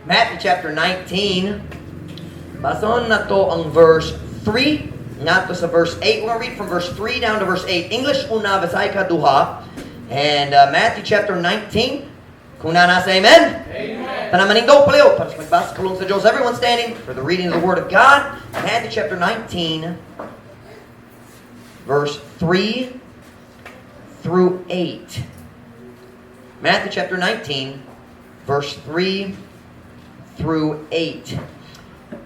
Matthew chapter 19. Basahin na to ang verse 3 nga to sa verse 8. We're going to read from verse 3 down to verse 8. English una, Basay ka duha. And Matthew chapter 19. Kung na nasa amen? Amen. Panamaning daw palayo. Para sa magbasa kulong sa Diyos. Everyone standing for the reading of the Word of God. Matthew chapter 19. Verse 3 through 8. Matthew chapter 19. Verse 3 through 8.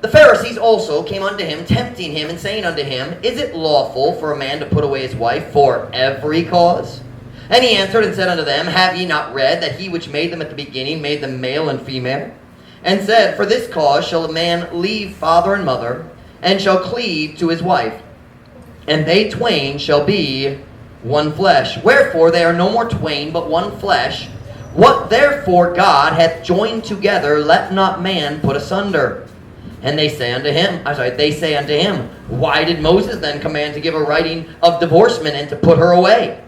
The Pharisees also came unto him, tempting him, and saying unto him, Is it lawful for a man to put away his wife for every cause? And he answered and said unto them, Have ye not read that he which made them at the beginning made them male and female? And said, For this cause shall a man leave father and mother, and shall cleave to his wife, and they twain shall be one flesh. Wherefore they are no more twain, but one flesh. What therefore God hath joined together, let not man put asunder. And they say unto him, Why did Moses then command to give a writing of divorcement and to put her away?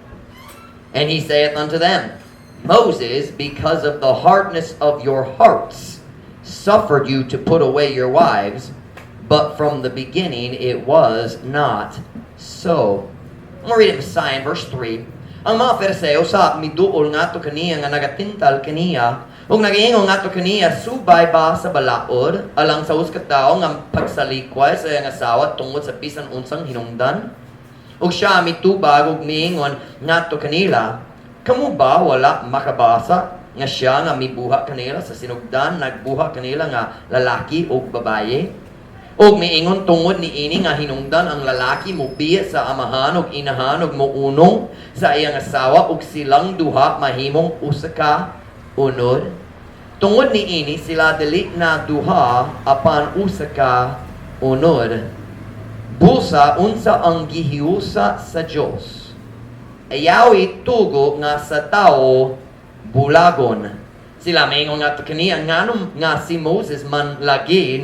And he saith unto them, Moses, because of the hardness of your hearts, suffered you to put away your wives, but from the beginning it was not so. I'm going to read it Messiah in verse 3. Ang mga Fariseo sa miduol nga to kaniya nga nagatintal kaniya, ug nagaingon nga to kaniya, subay ba sa balaod, alang sa uskat tao nga pagsalikway sa iyang asawa tungod sa bisan unsang hinungdan? Ug siya mitubag ug miingon nga to kanila, kamo ba wala makabasa nga siya nga mibuha kanila sa sinugdan, nagbuha kanila nga lalaki ug babaye? Og miingon tungod ni ini nga hinungdan ang lalaki mo biya sa amahan ug inahan ug mounong sa iyang asawa ug silang duha mahimong usa ka unod. Tungod ni ini sila dili na duha apan usa ka unod. Busa unsa ang gihiusa sa Dios. Ayaw itugo nga sa tao bulagon. Sila miingon nga kaniya nganong nga si Moses man lagi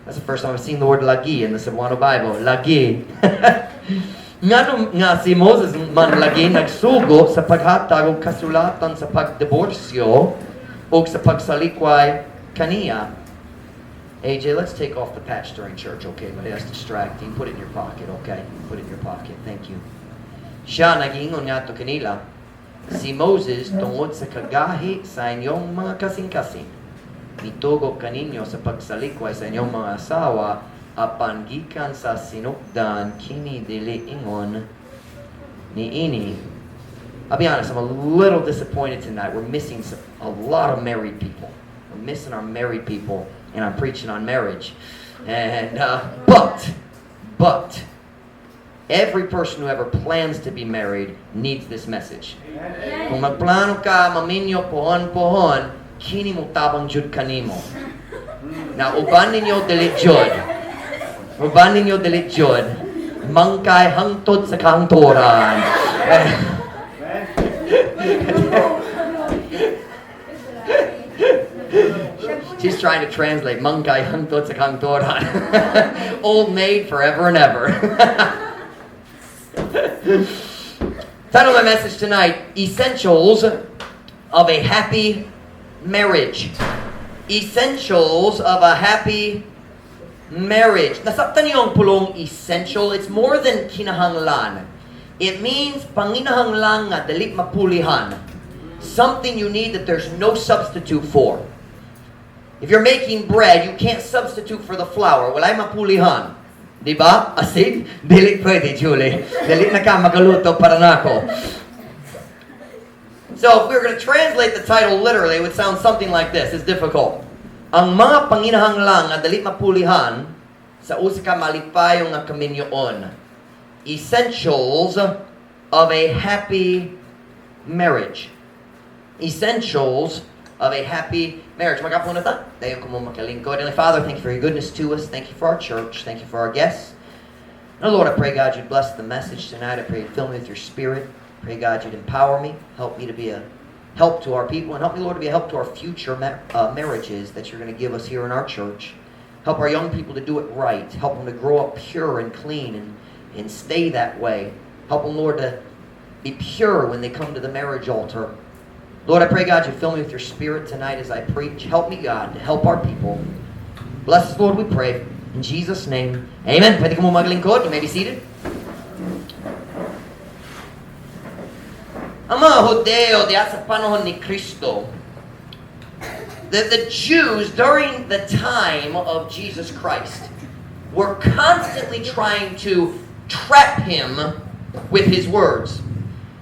That's the first time I've seen the word lagi in the Cebuano Bible. Lagi. Nga si Moses man lagi nagsugo sa paghatag og kasulatan sa pagdiborsyo o sa pagsalikway kaniya. AJ, let's take off the patch during church, okay? But that's distracting. Put it in your pocket, okay? Put it in your pocket. Thank you. Siya nagingon nga to kanila, si Moses tungod sa kagahi sa inyong mga kasing-kasing. Mitugo kaninyo sa pagsalikway sa inyong mga asawa apan gikan sa sinukdan kini dili ingon ni ini. I'll be honest, I'm a little disappointed tonight. We're missing a lot of married people. We're missing our married people, and I'm preaching on marriage. And but every person who ever plans to be married needs this message. Kung magplano ka maminyo pohon kini mo tabang jud kanimo. Na uban ninyo dili jud. Uban ninyo dili jud. Mangkay hangtod sa kahangturan. She's trying to translate mangkay hangtod sa kahangturan. Old maid forever and ever. Title of my message tonight, Essentials of a Happy Marriage. Essentials of a happy marriage. Nasabtan niyo ang pulong essential. It's more than kinahanglan. It means panginahanglan nga dali mapulihan. Something you need that there's no substitute for. If you're making bread, you can't substitute for the flour. Walay mapulihan. Diba? Asid? Dili pwede, Julie. Dili na ka magaluto para nako. So if we were going to translate the title literally, it would sound something like this. It's difficult. Ang mga panginahanglan nga dali mapulihan sa usa ka malipayo nga kaminyoon. Essentials of a happy marriage. Essentials of a happy marriage. Magkapuna ta. Dayon ko mo makalingkod. And Father, thank you for your goodness to us. Thank you for our church. Thank you for our guests. And Lord, I pray, God, you'd bless the message tonight. I pray you'd fill me with your Spirit. Pray, God, you'd empower me. Help me to be a help to our people. And help me, Lord, to be a help to our future marriages that you're going to give us here in our church. Help our young people to do it right. Help them to grow up pure and clean and stay that way. Help them, Lord, to be pure when they come to the marriage altar. Lord, I pray, God, you fill me with your Spirit tonight as I preach. Help me, God, to help our people. Bless us, Lord, we pray. In Jesus' name, amen. Pwede ka mo maglingkod. You may be seated. Ang mga Hudeo diya sa panahon ni Kristo, the Jews during the time of Jesus Christ were constantly trying to trap him with his words.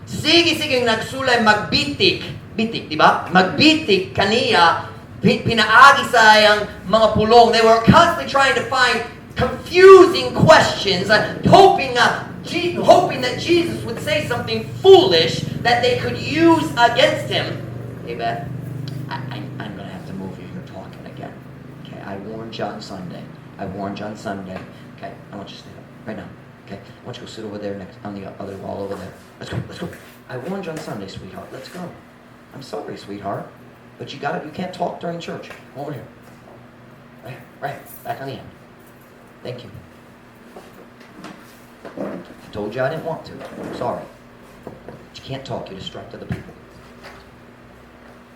Sige nagsulay magbitik, bitik, di ba? Magbitik kaniya, pinaagi sayang mga pulong. They were constantly trying to find confusing questions, hoping that Jesus would say something foolish that they could use against him. Hey, Beth, I'm going to have to move you. You're talking again. Okay, I warned you on Sunday. Okay, I want you to stand up right now. Okay, I want you to go sit over there next on the other wall over there. Let's go. I warned you on Sunday, sweetheart. Let's go. I'm sorry, sweetheart, but you can't talk during church. Over here. Right here. Back on the end. Thank you. I told you I didn't want to. I'm sorry. But you can't talk. You distract other people.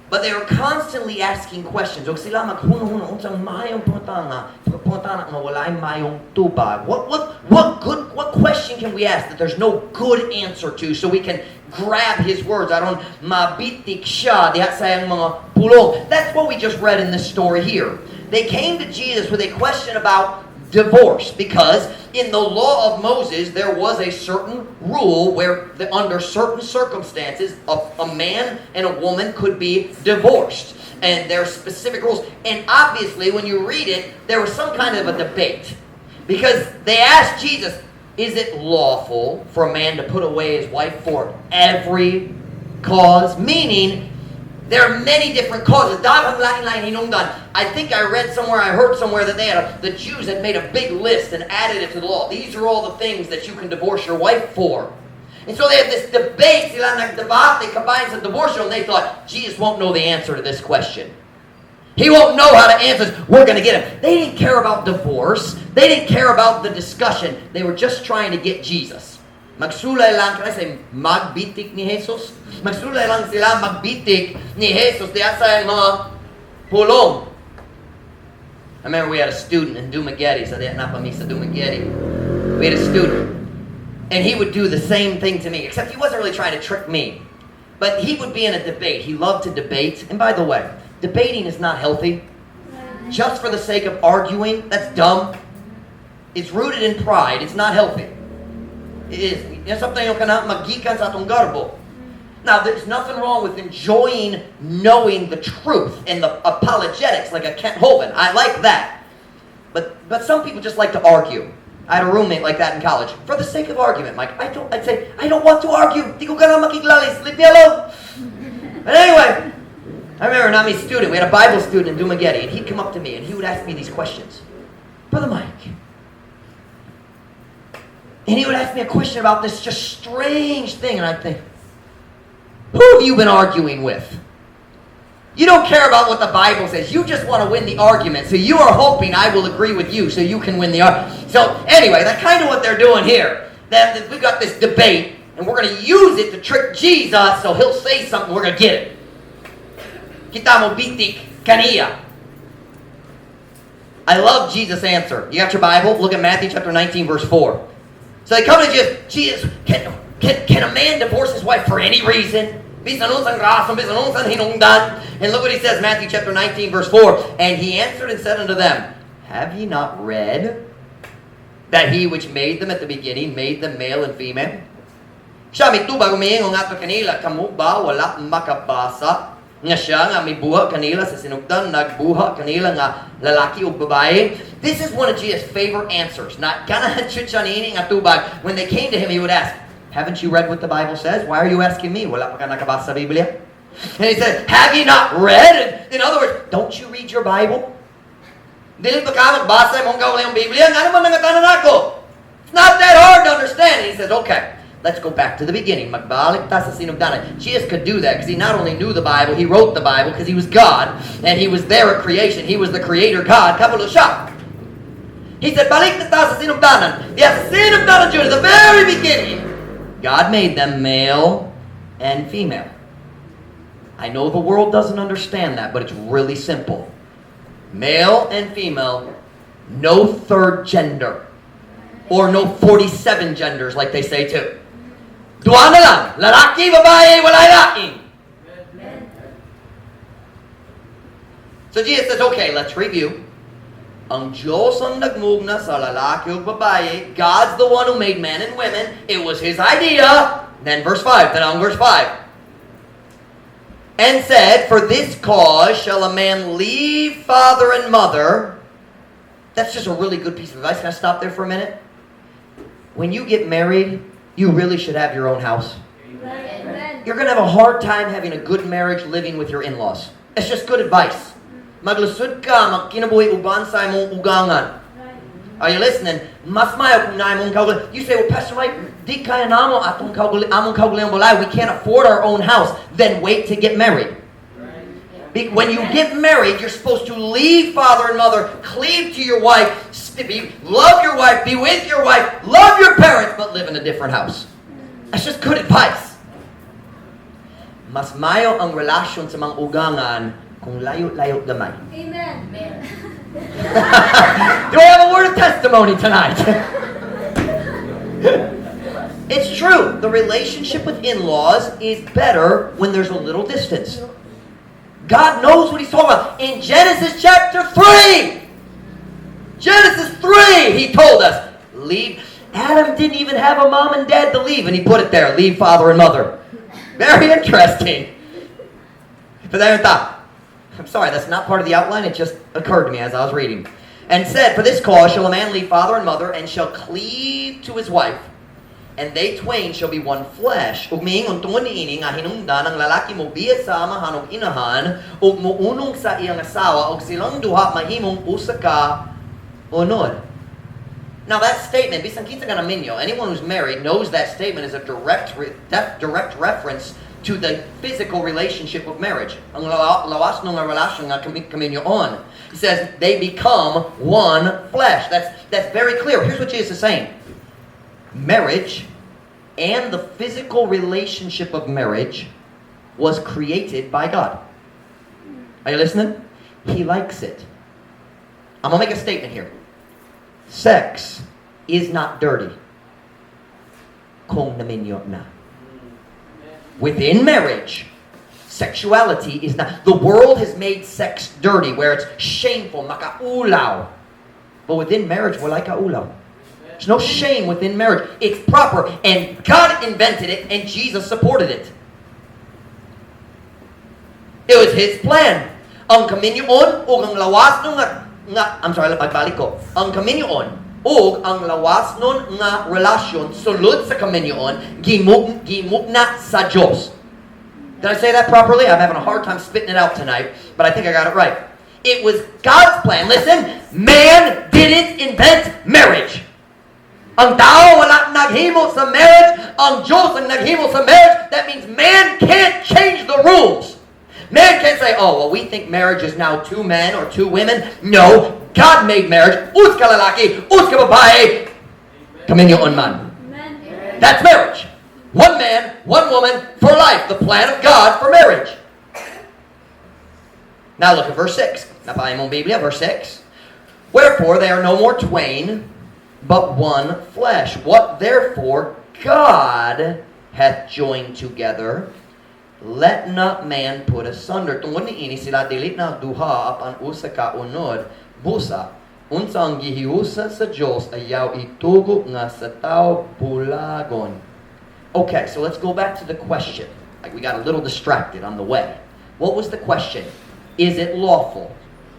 But they were constantly asking questions. What question can we ask that there's no good answer to so we can grab his words? That's what we just read in this story here. They came to Jesus with a question about divorce, because in the law of Moses there was a certain rule where under certain circumstances a man and a woman could be divorced, and there are specific rules. And obviously when you read it, there was some kind of a debate, because they asked Jesus, is it lawful for a man to put away his wife for every cause? Meaning there are many different causes. I think I read somewhere, I heard somewhere that the Jews had made a big list and added it to the law. These are all the things that you can divorce your wife for. And so they had this debate, they combined some divorce, and they thought, Jesus won't know the answer to this question. He won't know how to answer this. We're going to get him. They didn't care about divorce. They didn't care about the discussion. They were just trying to get Jesus. Magsulay lang, can I say, magbitik ni Jesus? Magsulay lang sila magbitik ni Jesus diya sa mga pulong. I remember we had a student in Dumaguete, so they not sa Dumaguete. We had a student, and he would do the same thing to me, except he wasn't really trying to trick me. But he would be in a debate. He loved to debate. And by the way, debating is not healthy. Just for the sake of arguing, that's dumb. It's rooted in pride. It's not healthy. It is. Now, there's nothing wrong with enjoying knowing the truth and the apologetics, like a Kent Hovind. I like that. But some people just like to argue. I had a roommate like that in college. For the sake of argument, Mike, I'd say, I don't want to argue. Di ko ka na makiglalis. Leave me alone. But anyway, I remember an Ami student. We had a Bible student in Dumaguete, and he'd come up to me, and he would ask me these questions. Brother Mike. And he would ask me a question about this just strange thing, and I'd think, who have you been arguing with? You don't care about what the Bible says. You just want to win the argument. So you are hoping I will agree with you so you can win the argument. So anyway, that's kind of what they're doing here. We've got this debate, and we're going to use it to trick Jesus so he'll say something. We're going to get it. Kita mo bitik kaniya. I love Jesus' answer. You got your Bible? Look at Matthew chapter 19, verse 4. So they come to Jesus. Jesus, can a man divorce his wife for any reason? And look what he says, Matthew chapter 19, verse 4. And he answered and said unto them, have ye not read that he which made them at the beginning made them male and female? Siya mituba gumiingon ato kanila, kamu ba wala makabasa nga siya nga may buha kanila sa sinugdan, nagbuha kanila nga lalaki o babae? This is one of Jesus' favorite answers. Not kana chuchanini nga tubag. When they came to him, he would ask, haven't you read what the Bible says? Why are you asking me? Wala pa ka nakabasa sa Biblia? And he said, have you not read? In other words, don't you read your Bible? Dili pa ka magbasa mong gawin yung Biblia? Nga naman nangatanan ako. It's not that hard to understand. And he says, okay, let's go back to the beginning. Magbalik ta sa sinugdanan. Jesus could do that because he not only knew the Bible, he wrote the Bible because he was God, and he was there at creation. He was the creator God. Kabalo siya. He said, balik na ta sa sinugdanan. Yes, sinugdanan Judah, the very beginning, God made them male and female. I know the world doesn't understand that, but it's really simple. Male and female, no third gender. Or no 47 genders like they say too. Dua na lang, lalaki, babae, wala laing. So Jesus says, okay, let's review. Ang Diyos ang nagmugna sa lalaki o babae. God's the one who made men and women. It was His idea. Then verse 5, verse 5. And said, for this cause shall a man leave father and mother. That's just a really good piece of advice. Can I stop there for a minute? When you get married, you really should have your own house. Amen. You're going to have a hard time having a good marriage living with your in-laws. It's just good advice. Maglusod ka, magkinabuhi uban sa imong ugangan. Are you listening? Mas mayo kung na imong kaugalingon. You say, well, Pastor Mike, di kaya namo atong among kaugalingon balay. We can't afford our own house. Then wait to get married. When you get married, you're supposed to leave father and mother, cleave to your wife, love your wife, be with your wife, love your parents, but live in a different house. That's just good advice. Mas mayo ang relasyon sa mga ugangan kung layo-layo gamay. Amen. Do I have a word of testimony tonight? It's true. The relationship with in-laws is better when there's a little distance. God knows what He's talking about. In Genesis chapter 3, Genesis 3, He told us, leave. Adam didn't even have a mom and dad to leave, and He put it there, leave father and mother. Very interesting. I'm sorry, that's not part of the outline. It just occurred to me as I was reading. And said, for this cause shall a man leave father and mother, and shall cleave to his wife, and they twain shall be one flesh. Ug miingon tungod niini nga hinungdan ang lalaki mo biya sa amahan ug inahan ug muunong sa iyang asawa ug silang duha mahimong usa ka unod. Now that statement, bisan kita ka naminyo, anyone who's married knows that statement is a direct reference to the physical relationship of marriage. Ang lawas ng relasyon nga kaminyo on. He says they become one flesh. That's very clear. Here's what Jesus is saying. Marriage and the physical relationship of marriage was created by God. Are you listening? He likes it. I'm going to make a statement here. Sex is not dirty. Kung naminyo na. Within marriage, sexuality is not. The world has made sex dirty, where it's shameful, makaulaw. But within marriage, wala kaulaw. There's no shame within marriage. It's proper. And God invented it, and Jesus supported it. It was His plan. Ang kaminyoon o ang lawas nun pagbalik ko. Ang kaminyoon o ang lawas nun nga relasyon sulod sa kaminyoon gimugna sa Diyos. Did I say that properly? I'm having a hard time spitting it out tonight, but I think I got it right. It was God's plan. Listen, man didn't invent marriage. Ang tao wala naghimo sa marriage. Ang Diyos ang naghimo sa marriage. That means man can't change the rules. Man can't say, oh, well, we think marriage is now two men or two women. No, God made marriage. Uska lalaki, uska babae. Kaminyoon man. That's marriage. One man, one woman for life. The plan of God for marriage. Now look at verse 6. Napahay mong Biblia, verse 6. Wherefore they are no more twain, but one flesh. What therefore God hath joined together, let not man put asunder. Tungod niini sila dili na duha apan usa ka unod. Busa, unsa ang gihiusa sa Dios ayaw itugo nga sa tao bulagon. Okay, so let's go back to the question. Like we got a little distracted on the way. What was the question? Is it lawful?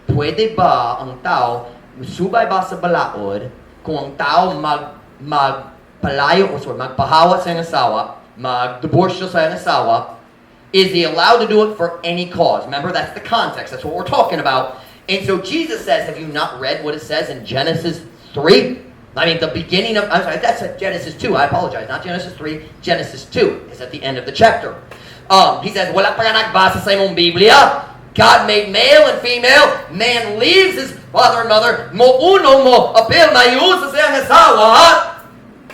Pwede ba ang tao subay ba sa balaod kung ang tao magpalayo o magpahawa sa iyang asawa, mag-divorce siya sa iyang asawa? Is he allowed to do it for any cause? Remember, that's the context. That's what we're talking about. And so Jesus says, have you not read what it says in Genesis 3? I mean, the beginning of, I'm sorry, that's Genesis 2. I apologize. Not Genesis 3. Genesis 2 is at the end of the chapter. He says, wala pa nga nagbasa sa imong Biblia. God made male and female. Man leaves his father and mother. Mo uno mo apil na yusa sa iyang asawa.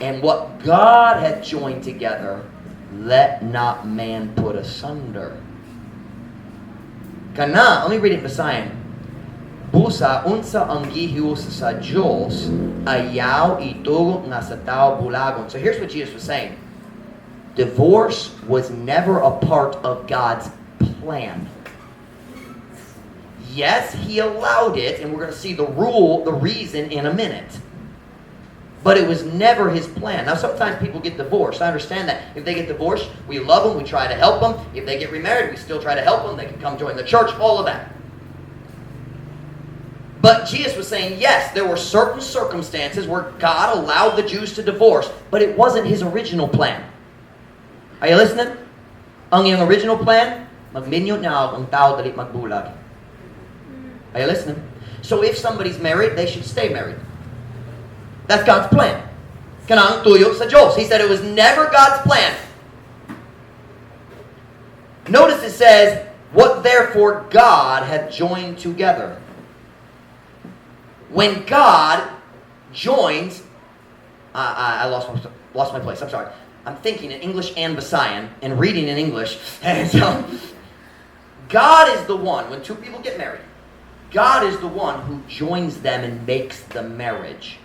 And what God hath joined together, let not man put asunder. Kana, let me read it in Visayan. Busa unsa ang gihius sa Diyos ayaw ito nga sa tao bulagon. So here's what Jesus was saying. Divorce was never a part of God's plan. Yes, He allowed it, and we're going to see the reason in a minute. But it was never His plan. Now, sometimes people get divorced. I understand that. If they get divorced, we love them. We try to help them. If they get remarried, we still try to help them. They can come join the church, all of that. But Jesus was saying, yes, there were certain circumstances where God allowed the Jews to divorce, but it wasn't His original plan. Are you listening? Ang iyong original plan, magminyo niya ang tao dali magbulag. Are you listening? So if somebody's married, they should stay married. That's God's plan. Kanang tuyo sa Diyos. He said it was never God's plan. Notice it says, what therefore God hath joined together. When God joins, I lost my place. I'm sorry. I'm thinking in English and Visayan and reading in English. And so, God is the one, when two people get married, God is the one who joins them and makes the marriage.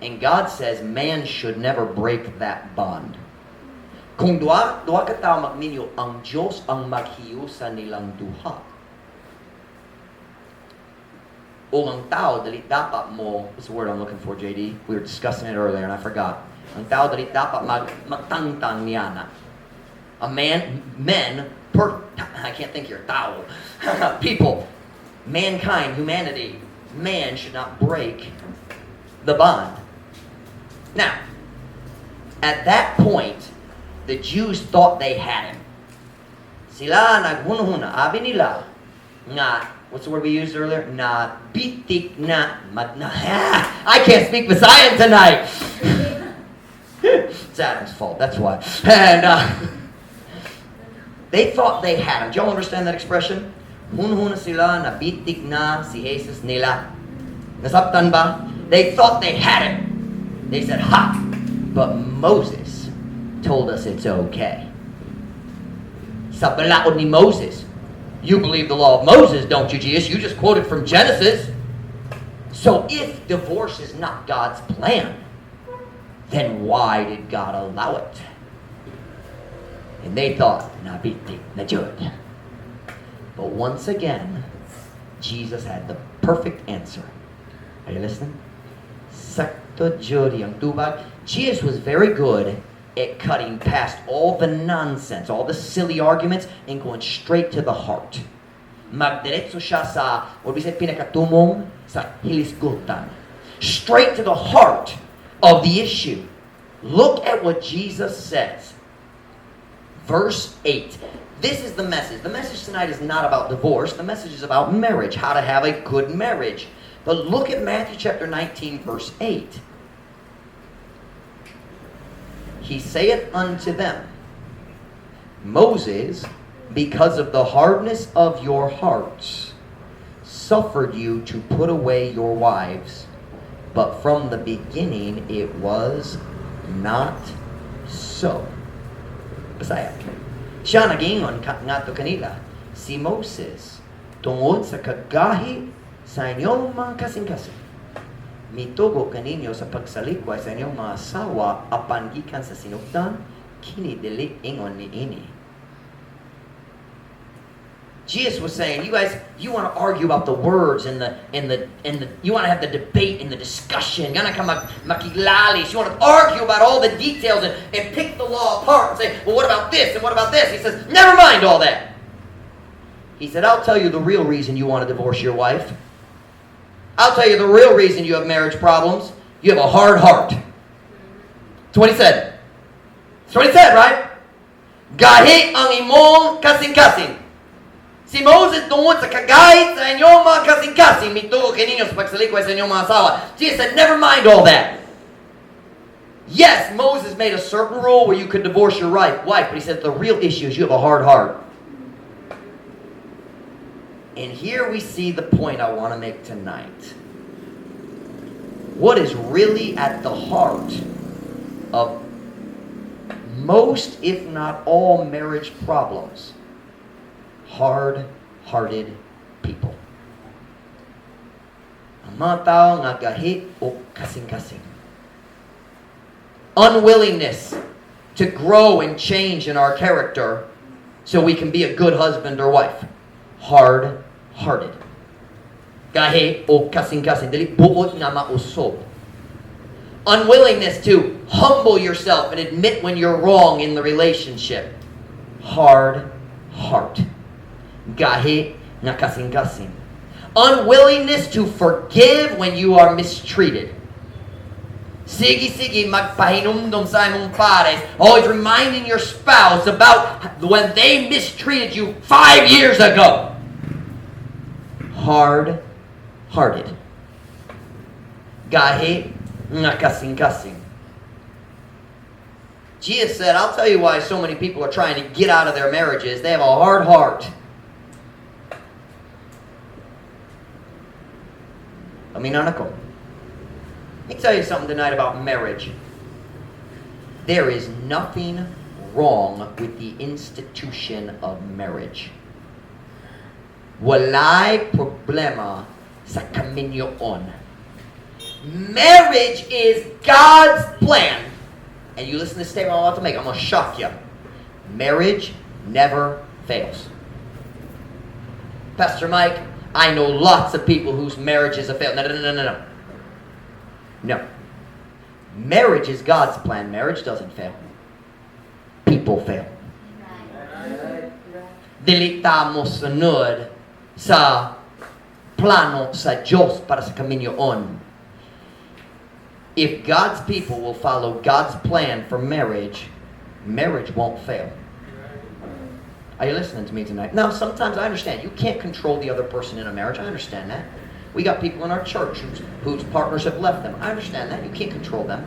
And God says man should never break that bond. Kung dua ka tao magminyo, ang Diyos ang maghiusa nilang duha. O ang tao, dali dapat mo, what's the word I'm looking for, JD? We were discussing it earlier and I forgot. Ang tao, dali dapat magtangtang niya na. I can't think here, tao. People, mankind, humanity, man should not break the bond. Now, at that point, the Jews thought they had him. Sila naghunahuna, abi nila, nga, what's the word we used earlier? Na bitik na I can't speak Visayan tonight. It's Adam's fault, that's why. And they thought they had him. Do y'all understand that expression? Hunhuna sila na bitik na si Jesus nila. Nasabtan ba? They thought they had him. They said, ha! But Moses told us it's okay. Sa balaod ni Moses. You believe the law of Moses, don't you, Jesus? You just quoted from Genesis. So if divorce is not God's plan, then why did God allow it? And they thought, nabiti, na jud. But once again, Jesus had the perfect answer. Are you listening? Sakto jud yang tubag. Jesus was very good at cutting past all the nonsense, all the silly arguments, and going straight to the heart. Magdiretso siya sa, what we say, pinakatumong sa hilisgutan. Straight to the heart of the issue. Look at what Jesus says. Verse 8. This is the message. The message tonight is not about divorce. The message is about marriage, how to have a good marriage. But look at Matthew chapter 19, verse 8. He saith unto them, Moses, because of the hardness of your hearts, suffered you to put away your wives, but from the beginning it was not so. Bisaya. Siya nag-ingon nga to kanila, si Moses, tungod sa kagahi sa inyong mga kasing-kasing, mitugo kaninyo sa pagsalikway sa inyong mga asawa apan gikan sa sinugdan, kini dili ingon ni ini. Jesus was saying, you guys, you want to argue about the words and you want to have the debate and the discussion. Gonna come makilalis. You want to argue about all the details and pick the law apart and say, well, what about this and what about this? He says, never mind all that. He said, I'll tell you the real reason you want to divorce your wife. I'll tell you the real reason you have marriage problems. You have a hard heart. That's what he said. That's what he said, right? Gahi ang imong kasing-kasing. Si Moses tungod sa kagahit sa inyong mga kasing-kasing, mitugo kaninyo sa pagsalikway sa inyong mga asawa. Jesus said, never mind all that. Yes, Moses made a certain rule where you could divorce your wife, but he said the real issue is you have a hard heart. And here we see the point I want to make tonight. What is really at the heart of most, if not all, marriage problems hard-hearted people. Ang mga tao nga gahi o kasing-kasing. Unwillingness to grow and change in our character so we can be a good husband or wife. Hard-hearted. Gahi o kasing-kasing. Dili buot nga mausob. Unwillingness to humble yourself and admit when you're wrong in the relationship. Hard heart. Gahi nga kasing-kasing. Unwillingness to forgive when you are mistreated. Sige, magpahinumdum sa imong pares. Always reminding your spouse about when they mistreated you 5 years ago. Hard-hearted. Gahi nga kasing-kasing. Jesus said, I'll tell you why so many people are trying to get out of their marriages. They have a hard heart. Aminan ako. Let me tell you something tonight about marriage. There is nothing wrong with the institution of marriage. Walay problema sa kaminyoon. Marriage is God's plan. And you listen to this statement I'm about to make, I'm going to shock you. Marriage never fails. Pastor Mike, I know lots of people whose marriages have failed. No. Marriage is God's plan. Marriage doesn't fail. People fail. Dili tamo sunod sa plano sa Diyos para sa kaminyoon. If God's people will follow God's plan for marriage, marriage won't fail. Are you listening to me tonight? Now, sometimes I understand. You can't control the other person in a marriage. I understand that. We got people in our church whose partners have left them. I understand that. You can't control them.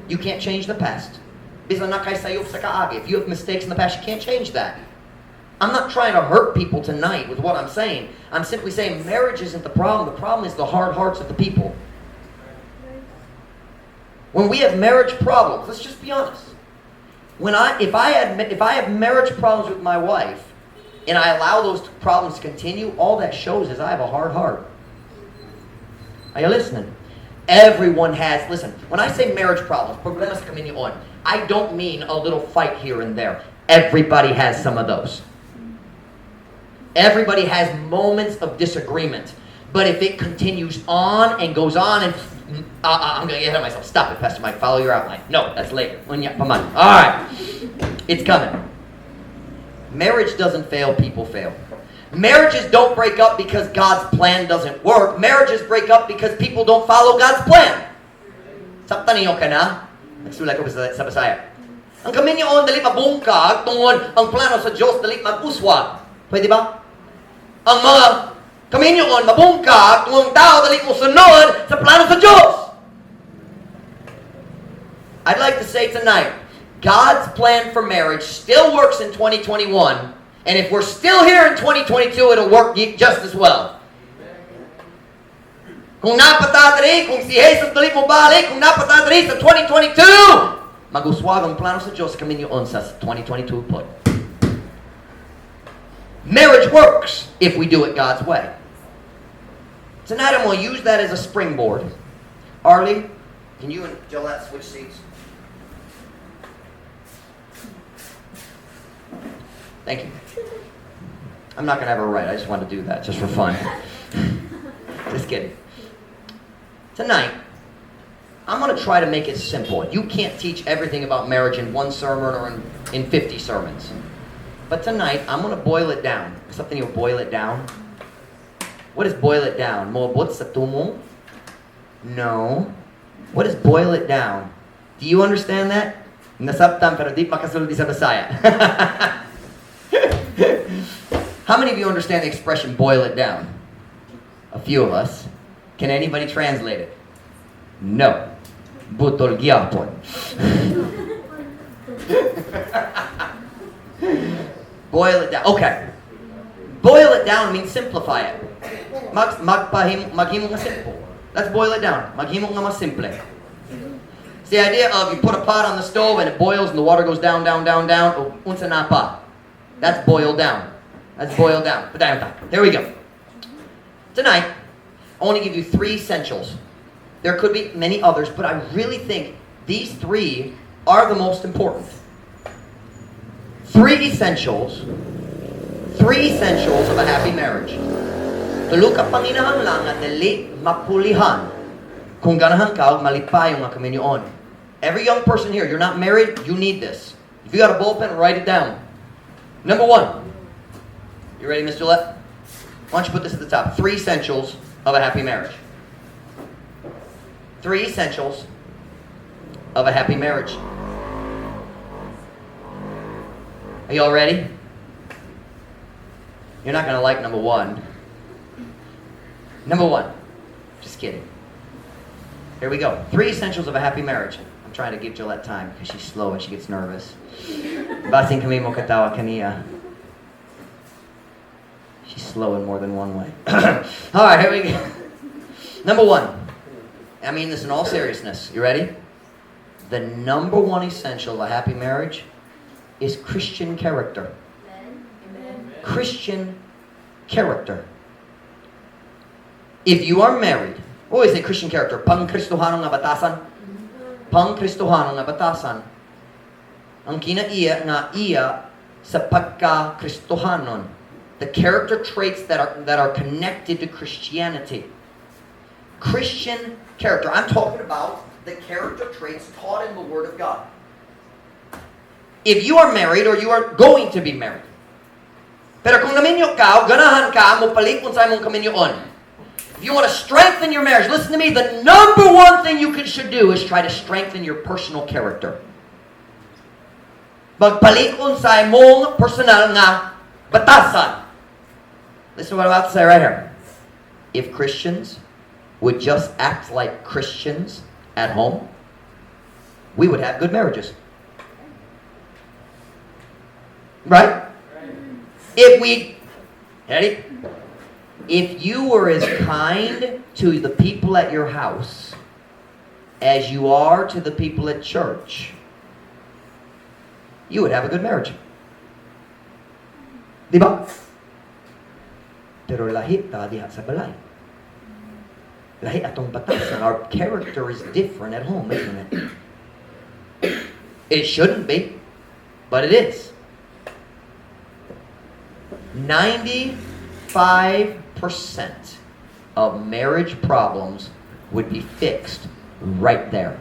You can't change the past. If you have mistakes in the past, you can't change that. I'm not trying to hurt people tonight with what I'm saying. I'm simply saying marriage isn't the problem. The problem is the hard hearts of the people. When we have marriage problems, let's just be honest. If I have marriage problems with my wife, and I allow those problems to continue, all that shows is I have a hard heart. Are you listening? Everyone has, listen, when I say marriage problems, problemas kaminyoon, I don't mean a little fight here and there. Everybody has some of those. Everybody has moments of disagreement. But if it continues on and goes on and I'm going to get ahead of myself. Stop it, Pastor Mike. Follow your outline. No, that's later. All right. It's coming. Marriage doesn't fail. People fail. Marriages don't break up because God's plan doesn't work. Marriages break up because people don't follow God's plan. Sakta niyo ka na? Nagsulat ko sa Bisaya. Ang kaminyoon dali mabungkag tungod ang plano sa Diyos dali mag-uswag. Pwede ba? Ang mga kaminyoon mabungkag tungod ang tao dali mo sunod sa plano sa Diyos. I'd like to say tonight, God's plan for marriage still works in 2021. And if we're still here in 2022, it'll work just as well. Kung napatatari, kung si Jesus dali mo balik, kung napatatari sa 2022, mag-uswag ang plano sa Diyos kaminyoon sa 2022 po. Marriage works if we do it God's way. Tonight I'm going to use that as a springboard. Arlie, can you and Gillette switch seats? Thank you. I'm not going to have her right. I just wanted to do that just for fun. Just kidding. Tonight, I'm going to try to make it simple. You can't teach everything about marriage in one sermon or in 50 sermons. But tonight, I'm going to boil it down. Something you boil it down. What is boil it down? Moabot sa tumo? No. What is boil it down? Do you understand that? Nasabtan pero di makasulti sa Bisaya. How many of you understand the expression boil it down? A few of us. Can anybody translate it? No. Butol gyapon. Boil it down. Okay. Boil it down means simplify it. Maghimo nga simple. Let's boil it down. Maghimo nga mas simple. It's the idea of you put a pot on the stove and it boils and the water goes down, down, down, down. Unsa na pa. That's boiled down. Let's boil down. Put that on top. There we go. Tonight, I want to give you 3 essentials. There could be many others, but I really think these 3 are the most important. 3 essentials of a happy marriage. Tulo ka panginahanglan nga dili mapulihan kung ganahan ka og malipayon nga kaminyoon. Every young person here, you're not married, you need this. If you got a ball pen, write it down. Number 1. You ready, Miss Gillette? Why don't you put this at the top? 3 essentials of a happy marriage. 3 essentials of a happy marriage. Are y'all ready? You're not going to like number 1. Number 1. Just kidding. Here we go. 3 essentials of a happy marriage. I'm trying to give Gillette time because she's slow and she gets nervous. Basing kami mo katawa kaniya. She's slow in more than one way. All right, here we go. Number 1. I mean this in all seriousness. You ready? The number 1 essential of a happy marriage is Christian character. Amen. Christian character. If you are married, what is it, Christian character? Pang-Kristohanong nga batasan? Pang-Kristohanong nga batasan. Ang kinaiya nga iya sa pagka-Kristohanon. The character traits that are connected to Christianity. Christian character. I'm talking about the character traits taught in the Word of God. If you are married or you are going to be married, pero kung naminyo ka, ganahan ka, mo palit kung sa imong kaminyoon. If you want to strengthen your marriage, listen to me, the number 1 thing you should do is try to strengthen your personal character. Magpalit kung sa imong personal nga batasan. Listen to what I'm about to say right here. If Christians would just act like Christians at home, we would have good marriages. Right? If you were as kind to the people at your house as you are to the people at church, you would have a good marriage. Diba? Pero lahi ta diha sa balay. Lahi atong batasan. Our character is different at home, isn't it? It shouldn't be, but it is. 95% of marriage problems would be fixed right there.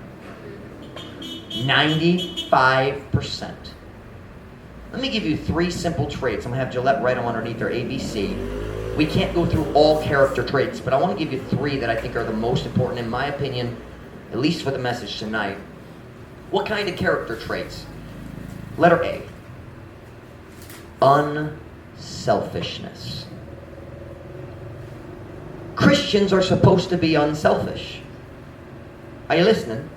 95%. Let me give you 3 simple traits. I'm going to have Gillette write them underneath their ABC. We can't go through all character traits, but I want to give you 3 that I think are the most important, in my opinion, at least for the message tonight. What kind of character traits? Letter A. Unselfishness. Christians are supposed to be unselfish. Are you listening?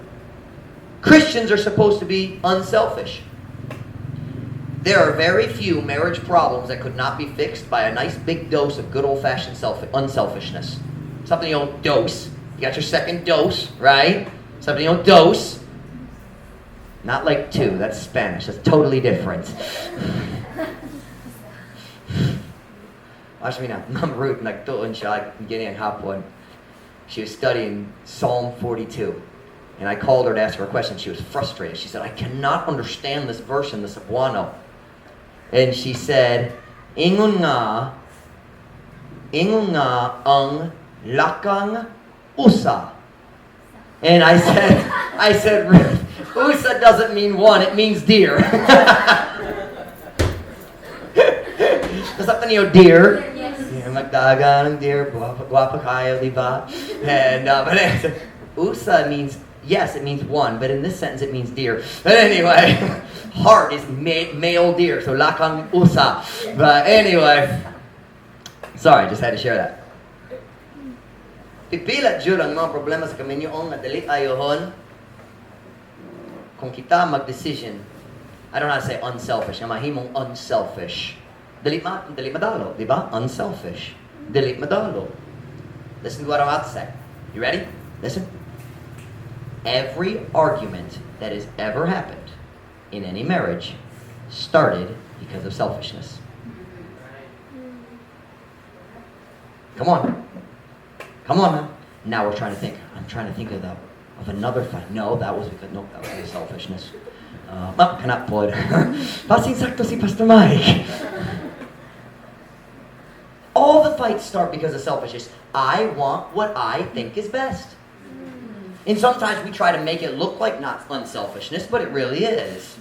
Christians are supposed to be unselfish. There are very few marriage problems that could not be fixed by a nice big dose of good old-fashioned unselfishness. Something you don't dose. You got your second dose, right? Something you don't dose. Not like 2. That's Spanish. That's totally different. Watch me now. Ma'am Ruth, nagtuon siya beginning hapon. She was studying Psalm 42. And I called her to ask her a question. She was frustrated. She said, I cannot understand this verse in the Cebuano. And she said, Ingon nga ang lakang usa. And I said, Ruth, usa doesn't mean 1, it means deer. Kasap niyo deer? Yes. Magdaga ng deer, guwapa kayo, diba? And but I said, usa means, yes, it means 1, but in this sentence it means deer. But anyway, heart is male deer, so lakang usa. But anyway, sorry, just had to share that. Pipila jud ang mga problema sa kaminyoon nga dili ayohon kung kita mag-decision. I don't know how to say unselfish. Nga mahimong unselfish. Dili madalo, di ba? Unselfish. Dili madalo. Listen to what I'm about to say. You ready? Listen. Every argument that has ever happened in any marriage started because of selfishness. Come on. Come on now. Now we're trying to think. I'm trying to think of another fight. No, that was because selfishness. Cannot pull it. Passing sakto si Pastor Mike. All the fights start because of selfishness. I want what I think is best. And sometimes we try to make it look like not unselfishness, but it really is.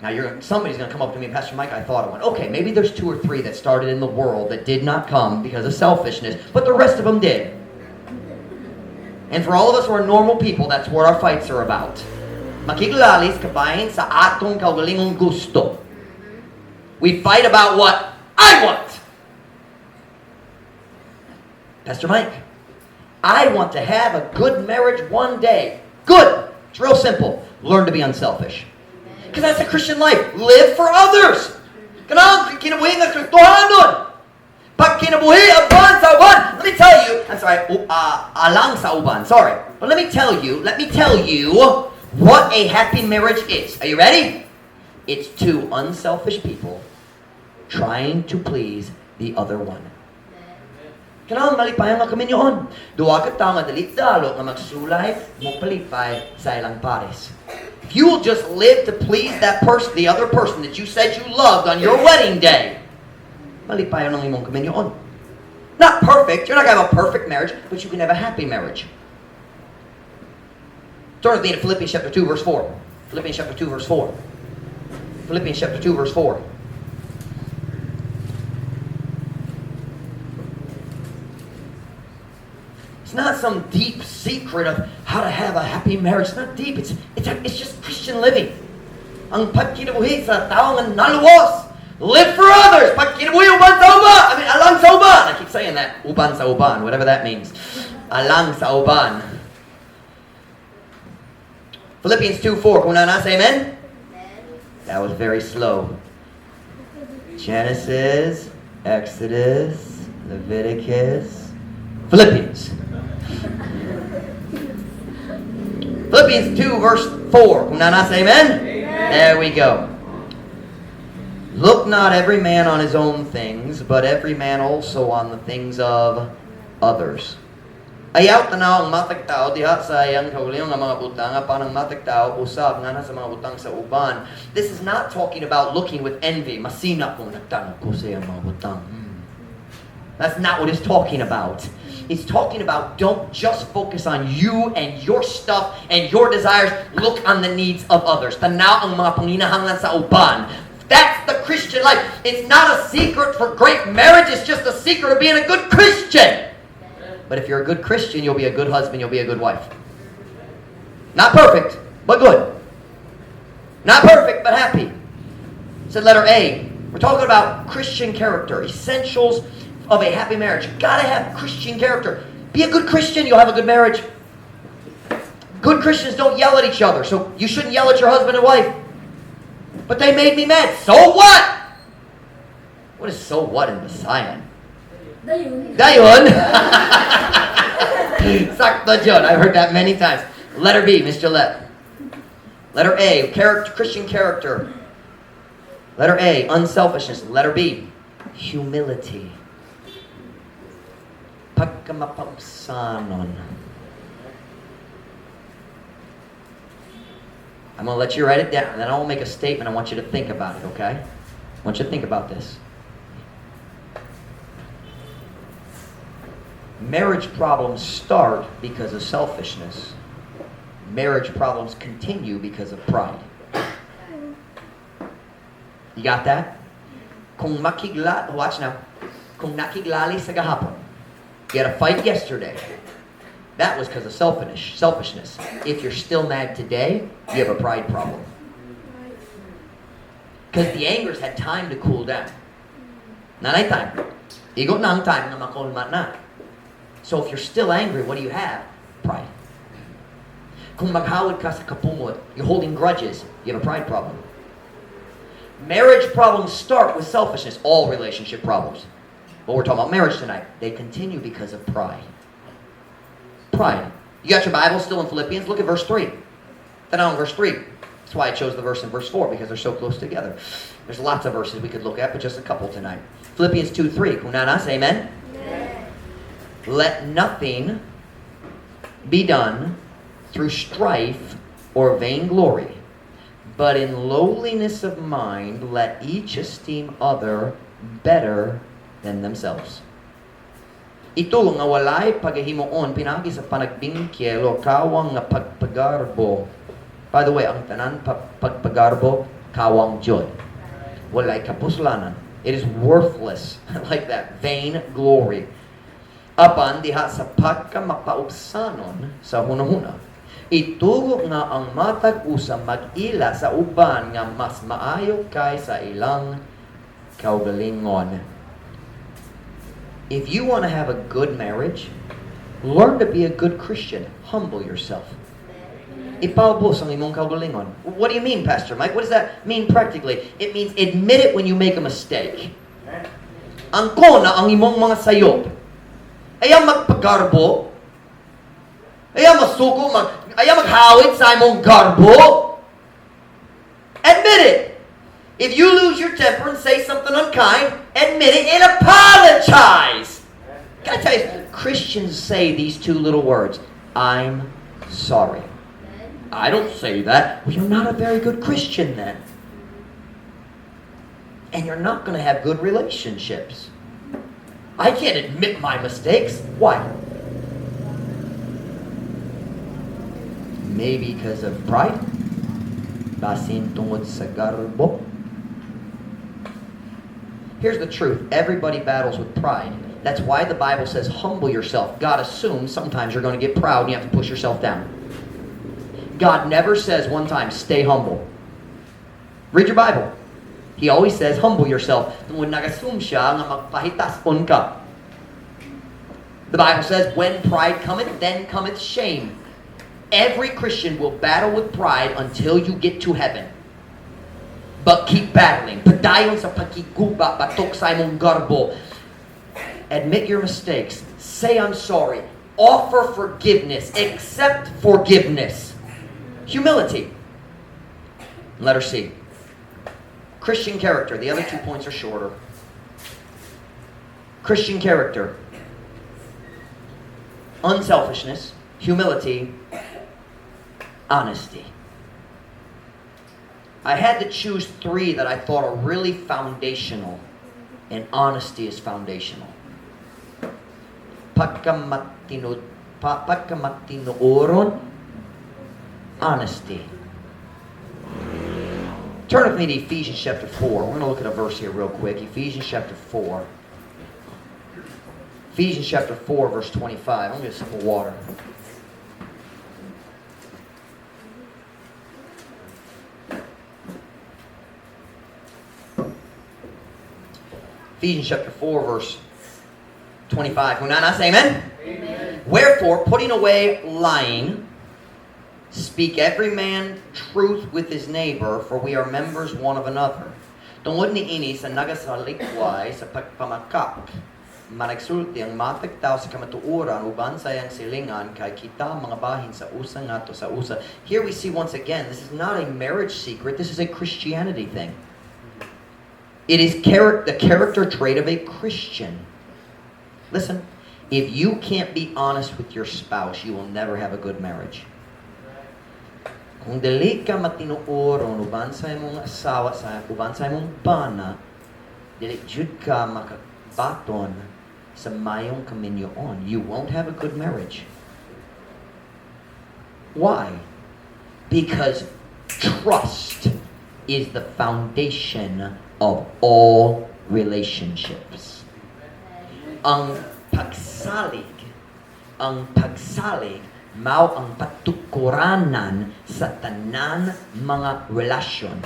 Now somebody's going to come up to me, Pastor Mike, I thought of one. Okay, maybe there's 2 or 3 that started in the world that did not come because of selfishness, but the rest of them did. And for all of us who are normal people, that's what our fights are about. Makiglalis kabayan sa atong kaugalingong gusto. We fight about what I want. Pastor Mike, I want to have a good marriage one day. Good. It's real simple. Learn to be unselfish. Because that's the Christian life. Live for others. Kanang kinabuhi nga Kristohanon. Pag kinabuhi aban sa uban. Let me tell you. I'm sorry. Alang sa uban. Sorry. But let me tell you what a happy marriage is. Are you ready? It's 2 unselfish people trying to please the other one. Kanang malipay nga kami yun. Duwa ka tao nga dalit dalo nga magsulay mo palipay sa ilang pares. If you will just live to please that person, the other person that you said you loved on your wedding day, malipayo ng imong kaminyoon. Not perfect. You're not going to have a perfect marriage, but you can have a happy marriage. Turn with me to Philippians chapter 2, verse 4. Philippians chapter 2, verse 4. Philippians chapter 2, verse 4. It's not some deep secret of how to have a happy marriage. It's not deep. It's just Christian living. Ang pagkinabuhi sa tao nga naluwas. Live for others. Pagkinabuhi uban sa uban. Alang sa uban. I keep saying that. Uban sa uban. Whatever that means. Alang sa uban. Philippians 2:4. Kung nasa, amen? That was very slow. Genesis, Exodus, Leviticus, Philippians. Philippians 2 verse 4. Kung nasa, amen? Amen? There we go. Look not every man on his own things, but every man also on the things of others. Ayaw tanaw ang matagtao diha sa iyang kauliong nga mga butang apan ang matagtao usab nga sa mga butang sa uban. This is not talking about looking with envy. Masina kung nagtanong ko sa iyang mga butang. That's not what it's talking about. It's talking about don't just focus on you and your stuff and your desires. Look on the needs of others. Tanaw ang mga panginahanglan sa uban. That's the Christian life. It's not a secret for great marriage. It's just a secret of being a good Christian. But if you're a good Christian, you'll be a good husband. You'll be a good wife. Not perfect, but good. Not perfect, but happy. So letter A. We're talking about Christian character. Essentials of a happy marriage. You've got to have Christian character. Be a good Christian, you'll have a good marriage. Good Christians don't yell at each other, so you shouldn't yell at your husband and wife. But they made me mad. So what? What is so what in Visayan? Dayon. Sakto John. I've heard that many times. Letter B, Miss Gillette. Letter A, Christian character. Letter A, unselfishness. Letter B, humility. Pagkamapagsanon. I'm going to let you write it down, and then I will make a statement. I want you to think about it, okay? I want you to think about this. Marriage problems start because of selfishness. Marriage problems continue because of pride. You got that? Kung watch now. Kung nakiglali sa gahapon. You had a fight yesterday. That was because of selfishness. If you're still mad today, you have a pride problem. Because the anger's had time to cool down. Nanay time. Igot na ang time na makulma na. So if you're still angry, what do you have? Pride. Kung maghawad ka sa kapungod, you're holding grudges, you have a pride problem. Marriage problems start with selfishness. All relationship problems. But we're talking about marriage tonight. They continue because of pride. Pride. You got your Bible still in Philippians? Look at verse 3. Then on verse 3. That's why I chose the verse in verse 4, because they're so close together. There's lots of verses we could look at, but just a couple tonight. Philippians 2:3. Kung nanas, amen? Amen. Let nothing be done through strife or vainglory, but in lowliness of mind let each esteem other better than themselves. Ito nga walay pagahimoon pinagi sa panagbingkil o kawang nga pagpagarbo. By the way, ang tanan pagpagarbo kawang jud. Walay kapuslanan. It is worthless, like that, vain glory. Apan diha sa pagkamapaubsanon sa hunahuna. Itugo nga ang matag usa mag-ila sa uban nga mas maayo kaysa ilang kaugalingon. If you want to have a good marriage, learn to be a good Christian. Humble yourself. Ipaubos ang imong kaugalingon. What do you mean, Pastor Mike? What does that mean practically? It means admit it when you make a mistake. Ang kona ang imong mga sayop. Ayaw magpagarbo. Ayaw masuko, ayaw maghawid sa imong garbo. Admit it. If you lose your temper and say something unkind, admit it and apologize. Can I tell you, Christians say these two little words, I'm sorry. I don't say that. Well, you're not a very good Christian then. And you're not going to have good relationships. I can't admit my mistakes. Why? Maybe because of pride. Basin tungod sa garbo. Here's the truth. Everybody battles with pride. That's why the Bible says, humble yourself. God assumes sometimes you're going to get proud and you have to push yourself down. God never says one time, stay humble. Read your Bible. He always says, humble yourself. Tungod nag-assume siya nga magpahitaspon ka. The Bible says, when pride cometh, then cometh shame. Every Christian will battle with pride until you get to heaven. But keep battling. Padayon sa pagkiguba, batok sa imong garbo. Admit your mistakes. Say I'm sorry. Offer forgiveness. Accept forgiveness. Humility. Letter C. Christian character. The other 2 points are shorter. Christian character. Unselfishness. Humility. Honesty. I had to choose 3 that I thought are really foundational, and honesty is foundational. Pagkamatinoron, honesty. Turn with me to Ephesians chapter 4. We're going to look at a verse here real quick. Ephesians chapter 4. Ephesians chapter 4, verse 25. I'm going to get a sip of water. Ephesians chapter 4, verse 25. Hunanas, amen? Amen. Wherefore, putting away lying, speak every man truth with his neighbor, for we are members one of another. Tungod ni ini sa nagasalikway sa pagpamakak, managsulti ang matagtaw sa kamatuoran, uban sayang silingan, kay kita mga bahin sa usa ngato sa usa. Here we see once again, this is not a marriage secret, this is a Christianity thing. It is the character trait of a Christian. Listen, if you can't be honest with your spouse, you will never have a good marriage. Kung dili ka matinuoron uban sa imong asawa sa uban sa imong bana, dili jud ka makabaton sa mayong kaminyoon, you won't have a good marriage. Why? Because trust is the foundation of all relationships. Ang pagsalig mao ang patukuranan sa tanan mga relasyon.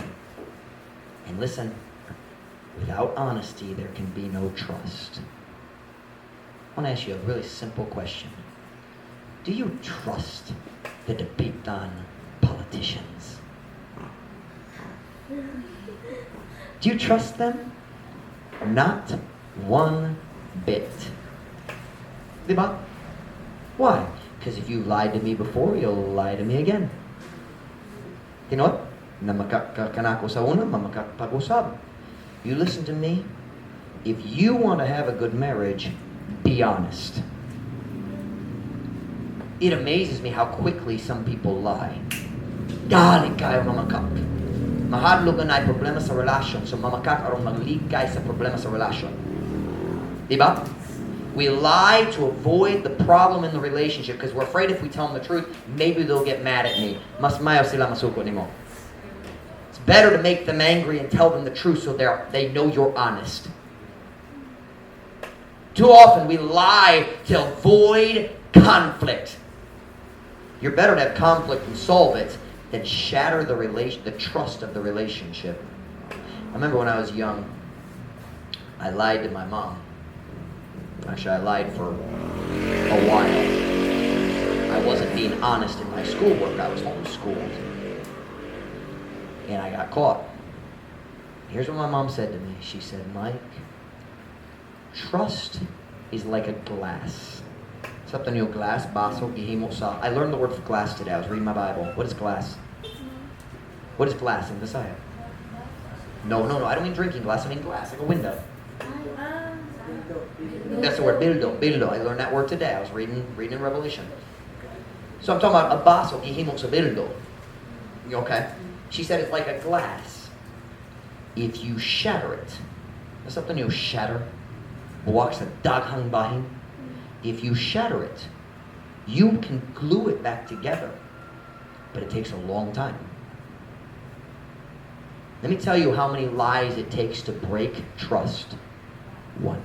And listen, without honesty there can be no trust. I want to ask you a really simple question. Do you trust the Dapitan politicians? Do you trust them? Not one bit. Diba? Why? Because if you lied to me before, you'll lie to me again. You know what? na makakakanako sa una, makakapag-usap. You listen to me. If you want to have a good marriage, be honest. It amazes me how quickly some people lie. Galing kayo mamakak. Mahadlok na ay problema sa relasyon. So mamakak arong magligay sa problema sa relasyon. Diba? We lie to avoid the problem in the relationship because we're afraid if we tell them the truth, maybe they'll get mad at me. Mas mayo sila masuko nimo. It's better to make them angry and tell them the truth so they know you're honest. Too often we lie to avoid conflict. You're better to have conflict and solve it than shatter the trust of the relationship. I remember when I was young, I lied to my mom. Actually, I lied for a while. I wasn't being honest in my schoolwork. I was homeschooled. And I got caught. Here's what my mom said to me. She said, Mike, trust is like a glass. Something new, glass, baso, gihimo sa. I learned the word for glass today. I was reading my Bible. What is glass? What is glass in Visaya? No. I don't mean drinking glass. I mean glass, like a window. That's the word, bildo. I learned that word today. I was reading in Revelation. So I'm talking about a baso, gihimo sa bildo. Okay? She said it's like a glass. If you shatter it, that's something new, shatter. Buwak sa daghang bahin. If you shatter it, you can glue it back together. But it takes a long time. Let me tell you how many lies it takes to break trust. One.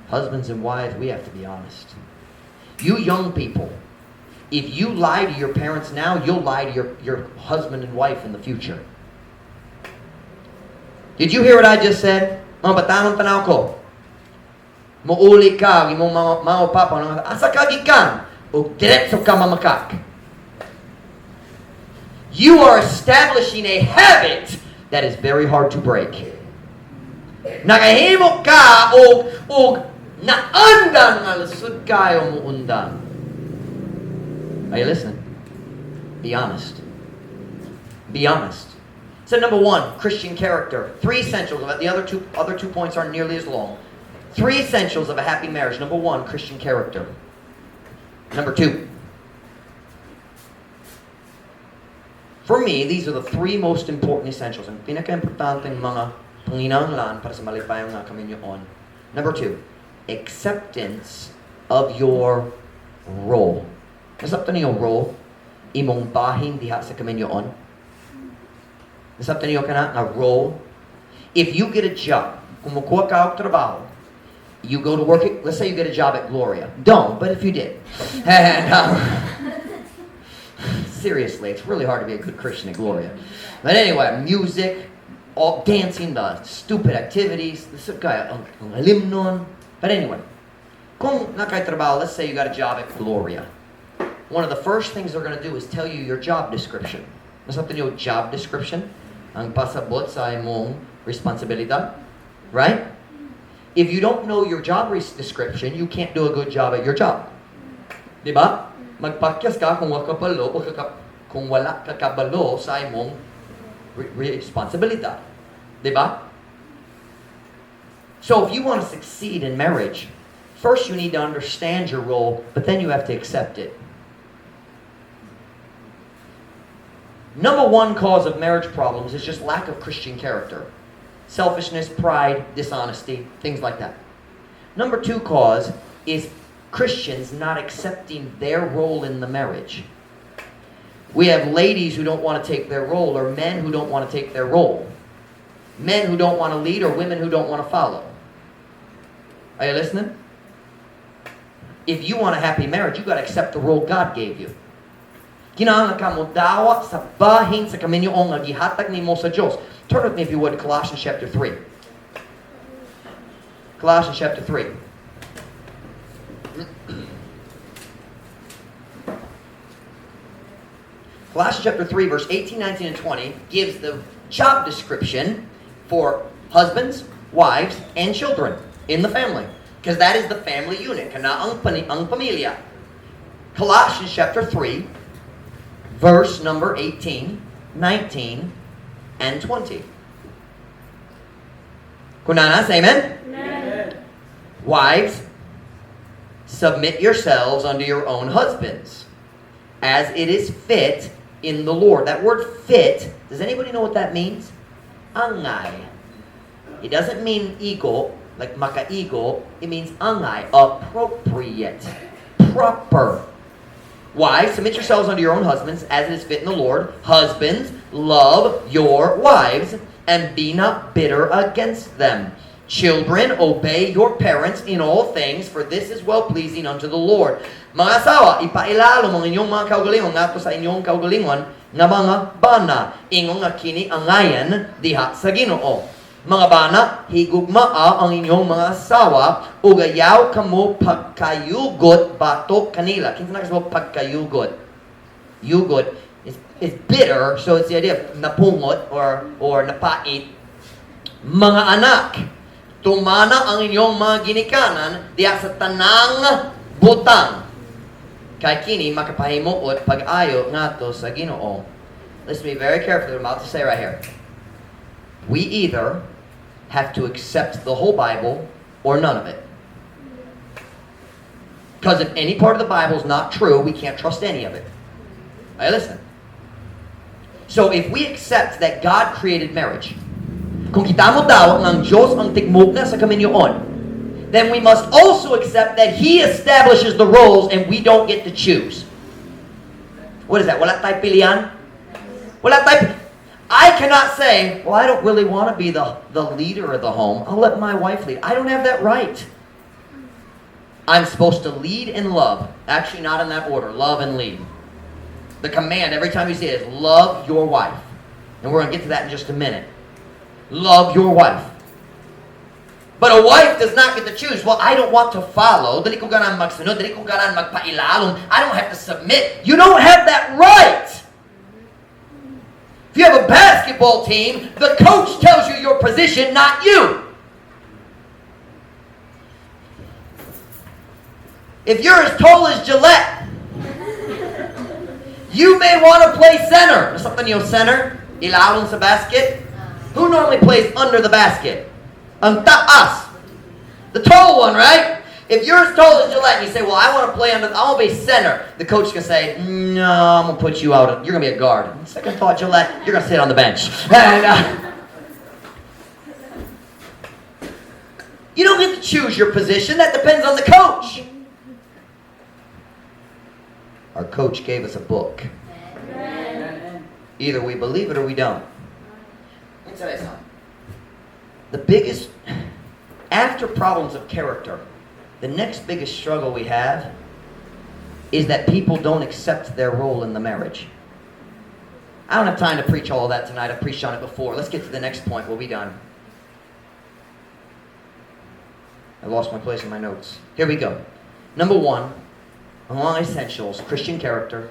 Husbands and wives, we have to be honest. You young people, if you lie to your parents now, you'll lie to your husband and wife in the future. Did you hear what I just said? Mga batanong tanaw ko. Muuli ka, imong mga papa, asa ka gikan, o diretso ka mamakak. You are establishing a habit that is very hard to break. Nakahimo ka o naandan nga lusod kayo mo undan. Are you listening? Be honest. Be honest. So number one, Christian character. 3 essentials. The other two points aren't nearly as long. 3 essentials of a happy marriage. Number 1, Christian character. Number 2. For me, these are the 3 most important essentials. Ang pinaka-importanteng mga panginahanglan para sa malipayang nga kaminyoon. Number 2, acceptance of your role. Nasabtan niyo role? Imong bahin diha sa kaminyoon. Nasabtan niyo ka na nga role? If you get a job, kung mukuha ka og trabaho, you go to work, let's say you get a job at Gloria. Don't, but if you did. And seriously, it's really hard to be a good Christian at Gloria. But anyway, music, all dancing, the stupid activities, ang alimnon. But anyway, kung nakaitrabaho, let's say you got a job at Gloria. One of the first things they're going to do is tell you your job description. Nasabtan niyo job description? Ang pasabot sa imong responsibilidad. Right? If you don't know your job description, you can't do a good job at your job. Diba? Magpakyas ka kung wala ka kabalo sa imong responsibilidad. Diba? So if you want to succeed in marriage, first you need to understand your role, but then you have to accept it. Number 1 cause of marriage problems is just lack of Christian character. Selfishness, pride, dishonesty, things like that. Number 2 cause is Christians not accepting their role in the marriage. We have ladies who don't want to take their role, or men who don't want to take their role. Men who don't want to lead, or women who don't want to follow. Are you listening? If you want a happy marriage, you've got to accept the role God gave you. Kinahanglan ka mo dawa sa bahin sa kaminyoong nga gihatag nimo sa Dios. Turn with me, if you would, to Colossians chapter 3. Colossians chapter 3. Colossians chapter 3, verse 18, 19, and 20 gives the job description for husbands, wives, and children in the family. Because that is the family unit. Kana ang pamilya. Colossians chapter 3, verse number 18, 19, and 20. Kunanas, amen? Amen. Wives, submit yourselves unto your own husbands, as it is fit in the Lord. That word fit, does anybody know what that means? Angay. It doesn't mean ego, like makaigo. It means angay, appropriate, proper. Wives, submit yourselves unto your own husbands, as it is fit in the Lord. Husbands, love your wives, and be not bitter against them. Children, obey your parents in all things, for this is well-pleasing unto the Lord. Mga asawa, ipailalo ang inyong mga kaugalingon ngadto sa inyong kaugalingon nga mga bana, ingong nga kini angayan diha sa Ginoo. Mga bana, higugmaa ang inyong mga asawa, ugayaw kamo pagkayugot batok kanila. Kinsa na kasi pagkayugot? Yugot is bitter, so it's the idea of napungot or napait. Mga anak, tumana ang inyong mga ginikanan diya sa tanang butang. Kay kini makapahimuot pag-ayo ngadto sa Ginoo. Listen to me very carefully what I'm about to say right here. We either have to accept the whole Bible or none of it. Because if any part of the Bible is not true, we can't trust any of it. Hey, listen. So if we accept that God created marriage, kung kita mo daw ng Diyos ang tigmug na sa kaminyoon, then we must also accept that He establishes the roles and we don't get to choose. What is that? Wala tayo pilihan? Wala tayo. I cannot say, well, I don't really want to be the leader of the home. I'll let my wife lead. I don't have that right. I'm supposed to lead and love. Actually, not in that order. Love and lead. The command every time you see it is love your wife. And we're going to get to that in just a minute. Love your wife. But a wife does not get to choose. Well, I don't want to follow. Dali ko ganan magsunod. Dali ko ganan magpailalong. I don't have to submit. You don't have that right. If you have a basketball team, the coach tells you your position, not you. If you're as tall as Gillette, you may want to play center. Something yung center, ilalong sa basket. Who normally plays under the basket? Ang taas. The tall one, right? If you're as tall as Gillette and you say, well, I want to play under, I want to be center. The coach can say, no, I'm going to put you out. You're going to be a guard. Second thought, Gillette, you're going to sit on the bench. And, you don't get to choose your position. That depends on the coach. Our coach gave us a book. Either we believe it or we don't. Let me tell you something. The biggest, after problems of character, the next biggest struggle we have is that people don't accept their role in the marriage. I don't have time to preach all of that tonight. I've preached on it before. Let's get to the next point. We'll be done. I lost my place in my notes. Here we go. Number one, among essentials, Christian character,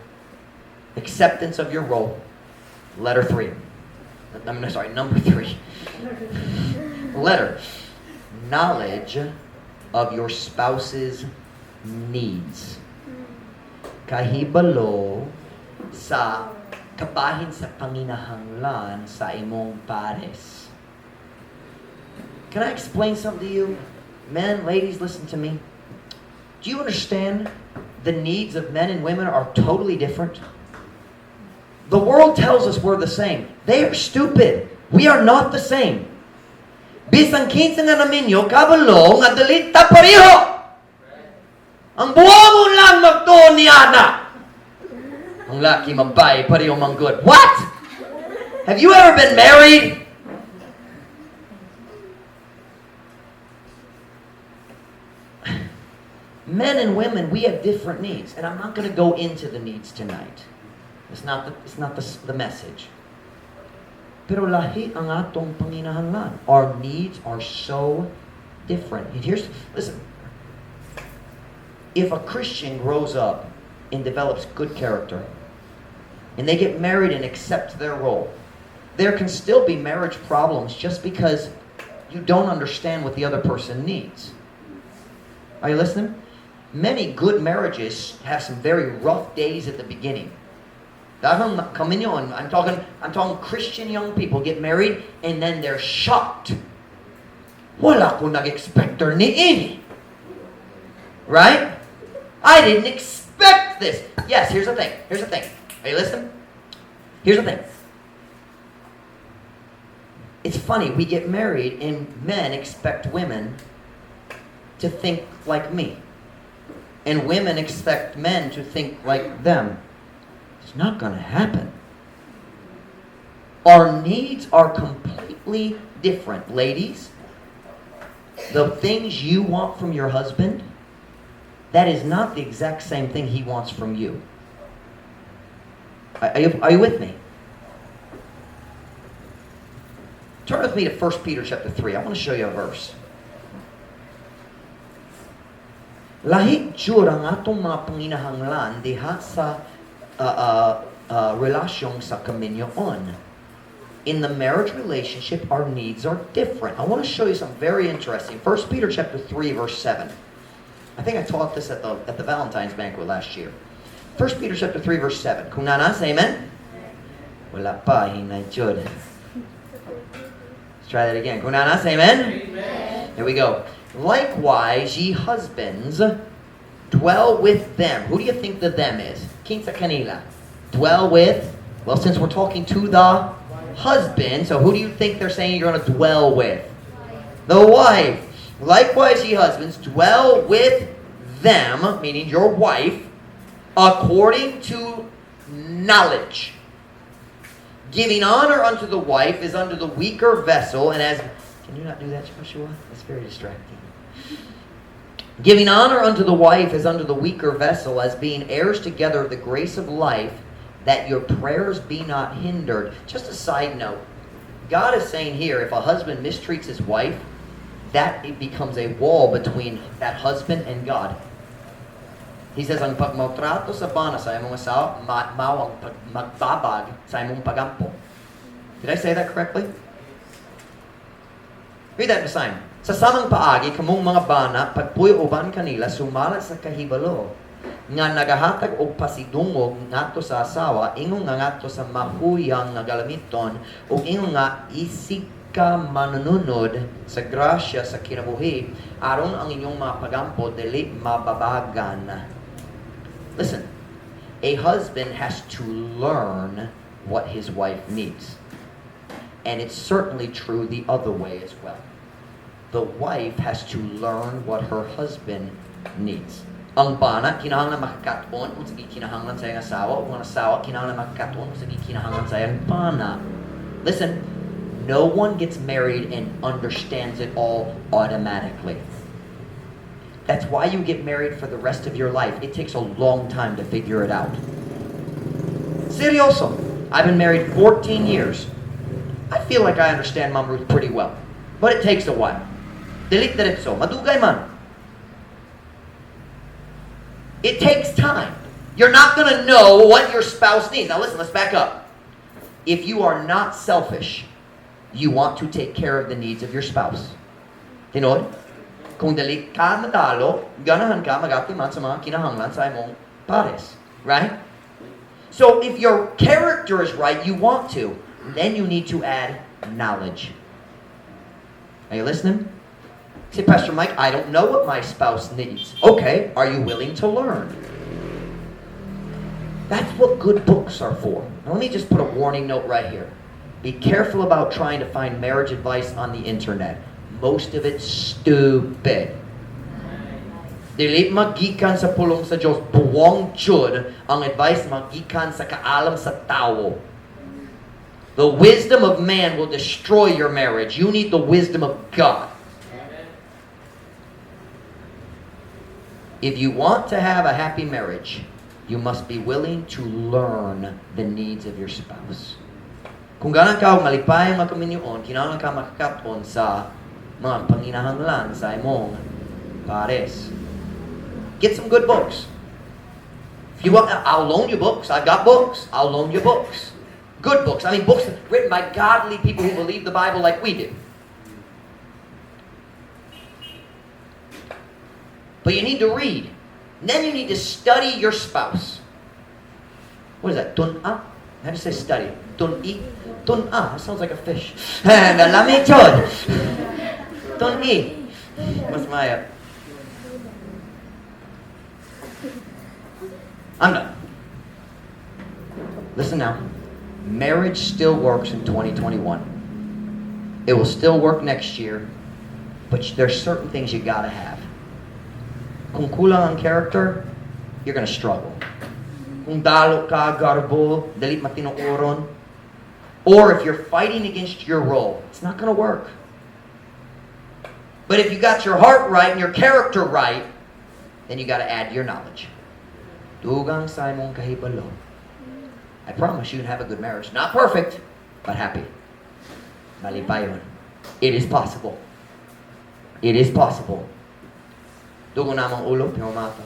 acceptance of your role. Letter 3. Number 3. Letter. Knowledge of your spouse's needs. Kahibalo sa kabahin sa panginahanglan sa imong pares. Can I explain something to you? Men, ladies, listen to me. Do you understand the needs of men and women are totally different? The world tells us we're the same. They are stupid. We are not the same. Bisan kinsa nga naminyo, kabalo, nga dalita pareho. Ang buwamon lang magtuon ni Ana. Ang laki mabay, pareho mang good. What? Have you ever been married? Men and women, we have different needs. And I'm not going to go into the needs tonight. It's not the message. Pero lahi ang atong panginahanglan. Our needs are so different. And listen. If a Christian grows up and develops good character, and they get married and accept their role, there can still be marriage problems just because you don't understand what the other person needs. Are you listening? Many good marriages have some very rough days at the beginning. I'm talking Christian young people get married and then they're shocked. Wala ko nag-expect ni. Right? I didn't expect this. Yes, here's the thing. Are you listening? Here's the thing. It's funny, we get married and men expect women to think like me. And women expect men to think like them. It's not going to happen. Our needs are completely different. Ladies, the things you want from your husband, that is not the exact same thing he wants from you. Are you with me? Turn with me to 1 Peter chapter 3. I want to show you a verse. Lahi jud ang atong mga panginahanglan diha sa relasyon sa kaminyoon. In the marriage relationship, our needs are different. I want to show you something very interesting. 1 Peter chapter 3, verse 7. I think I taught this at the Valentine's banquet last year. 1 Peter chapter 3, verse 7. Kung nanas, amen? Wala pa, hinay jud. Let's try that again. Kung nanas, amen? Amen. Here we go. Likewise, ye husbands, dwell with them. Who do you think the them is? Kinsa kanila. Dwell with, well, since we're talking to the husband, so who do you think they're saying you're going to dwell with? The wife. Likewise, ye husbands, dwell with them, meaning your wife, according to knowledge. Giving honor unto the wife is unto the weaker vessel, and as... Can you not do that, Joshua? That's very distracting. Giving honor unto the wife as unto the weaker vessel, as being heirs together of the grace of life, that your prayers be not hindered. Just a side note. God is saying here, if a husband mistreats his wife, that it becomes a wall between that husband and God. He says, ang pagmaltrato sa bana sa imong asawa, mawang magbabag sa imong pagampo. Did I say that correctly? Read that in the sign. Sa samang paagi, kamong mga bana, pagpuy uban kanila, sumala sa kahibalo, nga nagahatag og pasidungog ngadto sa asawa, ingon nga ngadto sa mahuyang nga galamiton, ug ingon nga isig ka manununod sa grasya sa kinabuhi, aron ang inyong mga pagampo dili mababagan. Listen, a husband has to learn what his wife needs. And it's certainly true the other way as well. The wife has to learn what her husband needs. Ang bana, kinahanglan makakatuon kung sige kinahanglan sa iyang asawa, o ang asawa, kinahanglan makakatuon kung sige kinahanglan sa iyang bana. Listen, no one gets married and understands it all automatically. That's why you get married for the rest of your life. It takes a long time to figure it out. Seryoso. I've been married 14 years. I feel like I understand Mom Ruth pretty well. But it takes a while. Dilit diretso. Madugay man. It takes time. You're not going to know what your spouse needs. Now listen, let's back up. If you are not selfish, you want to take care of the needs of your spouse. Tinod? Kung dali ka madalo, ganahan ka magatiman sa mga kinahanglan sa imong pares. Right? So if your character is right, you want to. Then you need to add knowledge. Are you listening? Say, Pastor Mike, I don't know what my spouse needs. Okay, are you willing to learn? That's what good books are for. Now, let me just put a warning note right here. Be careful about trying to find marriage advice on the internet. Most of it's stupid. Dili magikan sa pulong sa Diyos, buwang jud ang advice magikan sa kaalam sa tao. The wisdom of man will destroy your marriage. You need the wisdom of God. If you want to have a happy marriage, you must be willing to learn the needs of your spouse. Kung ganan ka malipay ang makaminyoon, kinahanglan ka makakatuon sa mga panginahanglan sa imong pares. Get some good books. If you want, I'll loan you books. I've got books. I'll loan you books. Good books. I mean, books written by godly people who believe the Bible like we do. But you need to read. And then you need to study your spouse. What is that? Tun-a? How do you say study? Tun-i? Tun-a. That sounds like a fish. And lamitod. Tun-i. What's my... I'm done. Listen now. Marriage still works in 2021. It will still work next year. But there's certain things you gotta have. Kung kulang ang character, you're gonna struggle. Kung dalo ka, garbo, dalit matinuoron. Or if you're fighting against your role, it's not gonna work. But if you got your heart right and your character right, then you gotta add your knowledge. Dugang sa imong kahibalo. I promise you can have a good marriage. Not perfect, but happy. Malipayon. It is possible. It is possible. Dugo namang ulo, pinamata.